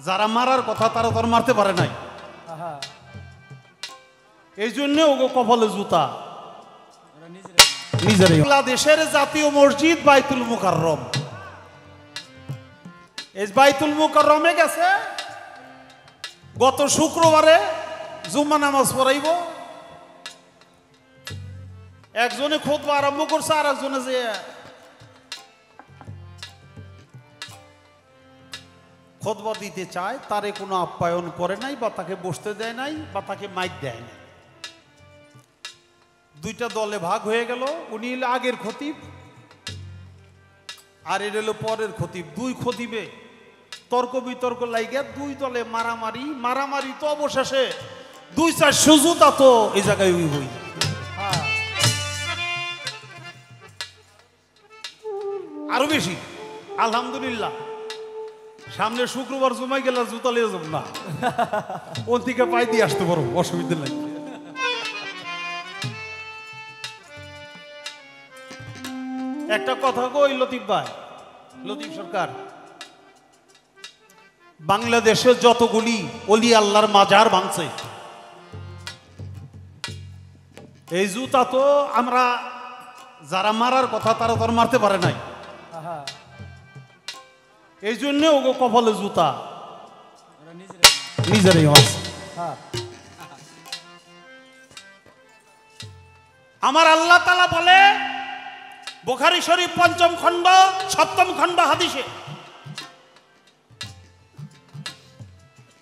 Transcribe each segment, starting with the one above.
যারা মারার কথা তারা তো আর মারতে পারে নাই, এই জন্য ওগো কপালে জুতা নিজেরাই। বাংলাদেশের জাতীয় মসজিদ বাইতুল মুকাররম, এই বাইতুল মুকাররমে গেছে গত শুক্রবারে জুম্মা নামাজ পড়াইব, একজনে খুতবা আরম্ভ করছে আর একজনে যে খুতবা দিতে চায় তারে কোনো আপ্যায়ন করে নাই বা তাকে বসতে দেয় নাই বা তাকে মাইক দেয় নাই। দুইটা দলে ভাগ হয়ে গেল, উনি হলো আগের খতিব আর এর হলো পরের খতিব। দুই খতিবে তর্ক বিতর্ক লাইগে দুই দলে মারামারি, মারামারি তো অবশেষে 2-4 জুতা তো এই জায়গায় হই। আরো বেশি আলহামদুলিল্লাহ, সামনে শুক্রবার জুমাই গেলে জুতা লিয়ে যাব না, ওর থেকে পাই দিয়ে আসতে পারো, অসুবিধা নাই। একটা কথা কই লতিফ ভাই, লতিফ সরকার, বাংলাদেশে যতগুলি ওলি আল্লাহর মাজার ভাঙছে, এই জুতা তো আমরা যারা মারার কথা তারা তো আর মারতে পারে নাই, এই জন্য ওগো কপালে জুতা নিজেরাই আছে। আমার আল্লাহ তাআলা বলে বুখারী শরীফ ৫ম খণ্ড ৭ম খণ্ড হাদিসে,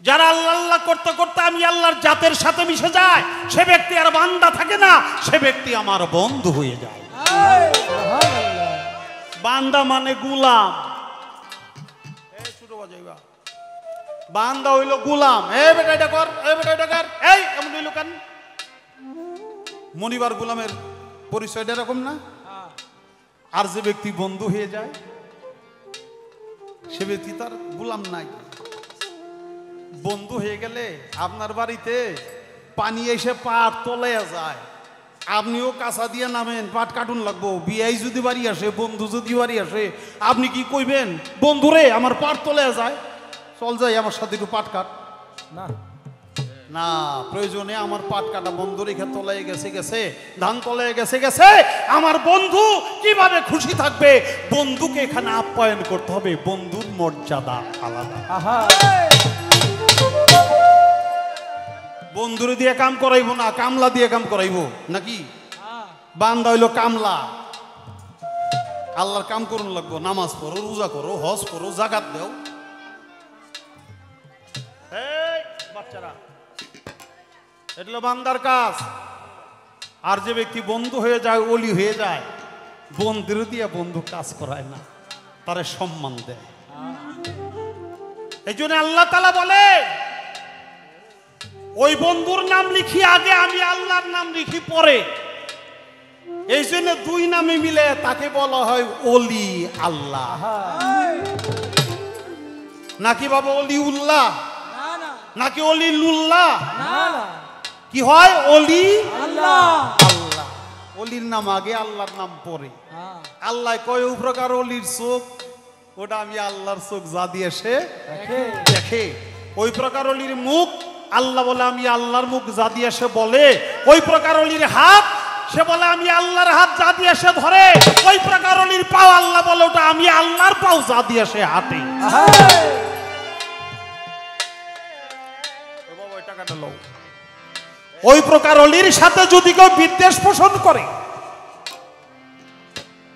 যারা আল্লাহ আল্লাহ করতে করতে আমি আল্লাহর জাতের সাথে মিশে যায় সে ব্যক্তি আর বান্দা থাকে না, সে ব্যক্তি আমার বন্ধু হয়ে যায়। বান্দা মানে গোলাম, বান্দা হইল গোলাম। এই বেটা এটা কর, এই বেটা এটা কর, এই এমন হইল কেন? মনিবার গোলামের পরিচয়টা এরকম না? আর যে ব্যক্তি বন্ধু হয়ে যায় সে ব্যক্তি তার গোলাম নাই। বন্ধু হয়ে গেলে আপনার বাড়িতে পানি এসে পাট তলে যায়, আপনিও কাঁচা দিয়ে নামেন, পাট কাটুন লাগবো। বিয়াই যদি বাড়ি আসে, বন্ধু যদি বাড়ি আসে, আপনি কি কইবেন বন্ধুরে আমার পাট তলে যায়, চল যাই আমার সাথে একটু পাট কাট? না না, প্রয়োজনে আমার পাট কাটা বন্ধু রেখে তলায় গেছে গেছে, ধান তলায় গেছে গেছে, আমার বন্ধু কিভাবে খুশি থাকবে? বন্ধুকে এখানে আপ্যায়ন করতে হবে, বন্ধুর মর্যাদা আলাদা। বন্ধুরে দিয়ে কাম করাইবো না, কামলা দিয়ে কাম করাইবো নাকি? বান্দা হইলো কামলা, আল্লাহর কাম করুন লাগবো, নামাজ পড়ো, রোজা করো, হজ করো, যাকাত দাও। বাচ্চারা, এটা বান্দার কাজ। আর যে ব্যক্তি বন্ধু হয়ে যায়, ওলি হয়ে যায়, বন্ধুর দিয়ে বন্ধু কাজ করায় না, তারে সম্মান দেয়। এই জন্য আল্লাহ তাআলা বলে ওই বন্ধুর নাম লিখি আগে, আমি আল্লাহর নাম লিখি পরে। এই জন্য দুই নামে মিলে তাকে বলা হয় ওলি আল্লাহ। নাকি বাবা ওলি উল্লাহ, নাকি ওলি লুল্লাহ? কি হয়? ওলি আল্লাহ। আল্লাহ, ওলির নাম আগে, আল্লাহর নাম পরে। আল্লাহ কয় ও প্রকার ওলির চোখ, ওটা আমি আল্লাহর চোখ যা দিয়ে সে দেখে। ওই প্রকার ওলির মুখ, আল্লাহ বলে আমি আল্লাহর মুখ যা দিয়ে সে বলে। ওই প্রকার ওলির হাত, সে বলে আমি আল্লাহর হাত যা দিয়ে সে ধরে। ওই প্রকার ওলির পাও, আল্লাহ বলে ওটা আমি আল্লাহর পাও যা দিয়ে সে হাঁটে। ওই প্রকার অলির সাথে যদি কেউ বিদ্বেষ পোষণ করে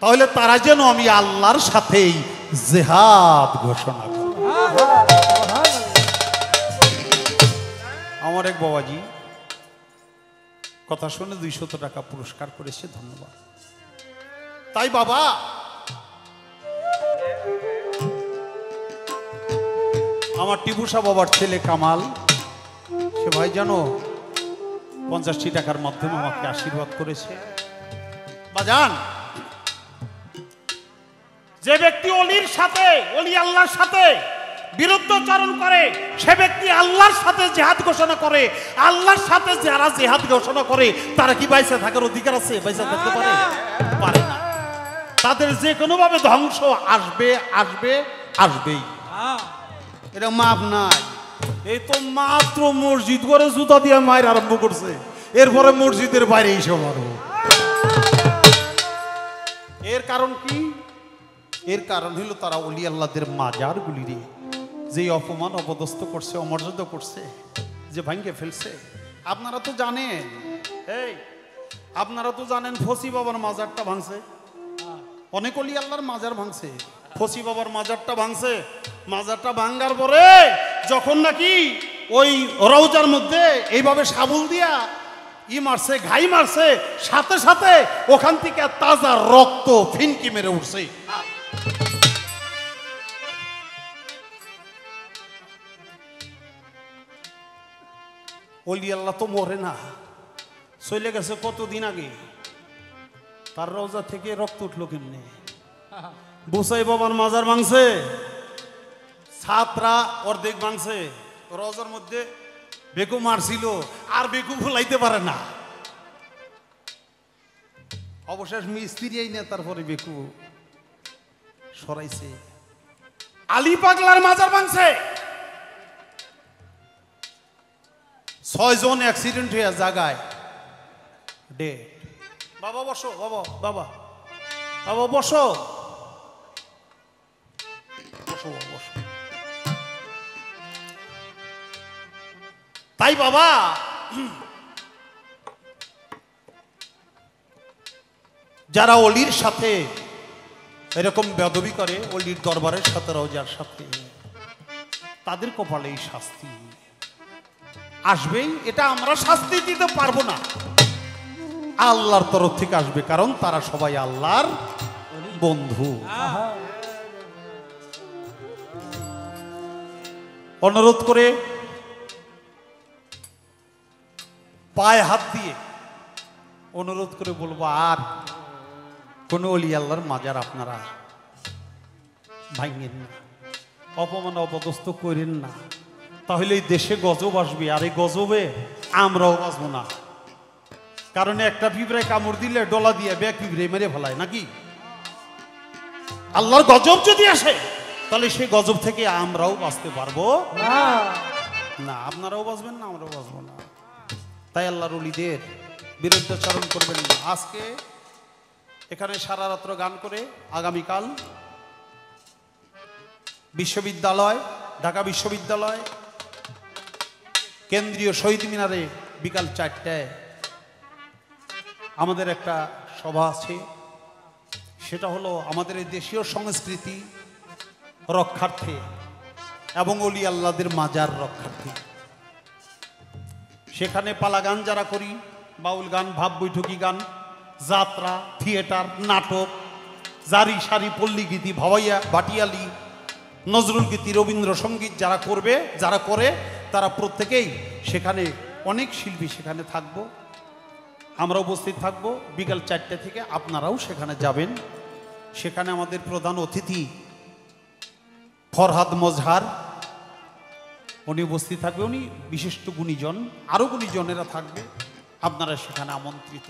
তাহলে তারা যেন আমি আল্লাহর সাথেই জিহাদ ঘোষণা করে। আমার এক বাবাজি কথা শুনে 200 টাকা পুরস্কার করেছে, ধন্যবাদ। তাই বাবা, আমার টিপুসা বাবার ছেলে কামাল, সে ভাই জানো 50টি টাকার মাধ্যমে আমাকে আশীর্বাদ করেছে। বাজান, যে ব্যক্তি অলির সাথে, অলি আল্লাহর সাথে বিরুদ্ধাচরণ করে, সে ব্যক্তি আল্লাহর সাথে জিহাদ ঘোষণা করে। আল্লাহর সাথে যারা জিহাদ ঘোষণা করে তারা কি বাইসে থাকার অধিকার আছে? বাইসে থাকতে পারে? পারে না। তাদের যে কোনো ভাবে ধ্বংস আসবে, আসবে, আসবেই। এটা মাপ নাই। এই তো মাত্র মসজিদ করে জুতা দিয়ে মায়ের আরম্ভ করছে, এরপরে মসজিদের বাইরে এসে মারো। এর কারণ কি? এর কারণ হলো তারা ওলি আল্লাহদের মাজার গুলিরে যে অপমান অপদস্থ করছে, অমর্যাদা করছে, যে ভাঙ্গে ফেলছে। আপনারা তো জানেন, এই আপনারা তো জানেন ফসি বাবার মাজারটা ভাঙছে, অনেক অলি আল্লাহর মাজার ভাঙছে, ফসি বাবার মাজারটা ভাঙছে। মাজারটা ভাঙ্গার পরে যখন নাকি ওই রওজার মধ্যে এইভাবে শাবল দিয়া মারছে, ঘাই মারছে, সাথে সাথে ওখান থেকে তাজা রক্ত ফিনকি মেরে উঠছে। ওলি আল্লাহ তো মরে না, চলে গেছে কতদিন আগে। তার রওজা থেকে রক্ত উঠলো কেমনে? বুসাই বাবার মাজার ভাঙছে, ছাত্রা অর্ধেক ভাঙছে, রওজার মধ্যে বেকু মারছিল, আর বেকু ভুলাইতে পারে না। অবশেষ মিস্ত্রি না, তারপরে বেকু সরাইছে। আলী পাগলার মাজার ভাঙছে, 6 জন অ্যাক্সিডেন্ট হয়ে জায়গায় ডেড। বাবা বসো, বাবা বাবা বাবা বসো, বসো বসো। তাই বাবা যারা অলির সাথে এরকম বেয়াদবি করে, অলির দরবারের সাথে রওজার সাথে, তাদের কপালে এই শাস্তি আসবেই। এটা আমরা শাস্তি দিতে পারবো না, আল্লাহর তরফ থেকে আসবে, কারণ তারা সবাই আল্লাহর বন্ধু। অনুরোধ করে পায়ে হাত দিয়ে অনুরোধ করে বলবো, আর কোন অলি আল্লাহর মাজার আপনারা ভাঙেন না, অপমান অপদস্থ করেন না, তাহলে এই দেশে গজব আসবে, আর এই গজবে আমরাও বাঁচবো না। কারণ একটা পিঁপড়ায় কামড় দিলে ডলা দিয়ে ব্যাগ পিঁপড়ে মেরে ফেলায় নাকি? আল্লাহর গজব যদি আসে তাহলে সেই গজব থেকে আমরাও বাঁচতে পারবো না, আপনারাও বাঁচবেন না, আমরাও বাঁচবো না। তাই আল্লাহর ওলিদের বিরুদ্ধাচরণ করবেন না। আজকে এখানে সারা রাত্র গান করে আগামীকাল বিশ্ববিদ্যালয়, ঢাকা বিশ্ববিদ্যালয় কেন্দ্রীয় শহীদ মিনারে বিকাল 4টায় আমাদের একটা সভা আছে। সেটা হলো আমাদের এই দেশীয় সংস্কৃতি রক্ষার্থে এবং অলি আল্লাহদের মাজার রক্ষার্থে। সেখানে পালা গান যারা করি, বাউল গান, ভাব বৈঠকি গান, যাত্রা, থিয়েটার, নাটক, জারি সারি, পল্লী গীতি, ভাওয়াইয়া, ভাটিয়ালি, নজরুল গীতি, রবীন্দ্রসঙ্গীত যারা করবে, যারা করে, তারা প্রত্যেকেই সেখানে, অনেক শিল্পী সেখানে থাকবো, আমরা উপস্থিত থাকবো বিকাল 4টে থেকে। আপনারাও সেখানে যাবেন। সেখানে আমাদের প্রধান অতিথি ফরহাদ মজহার, উনি উপস্থিত থাকবে, উনি বিশিষ্ট গুণীজন, আরও গুণীজনেরা থাকবে, আপনারা সেখানে আমন্ত্রিত।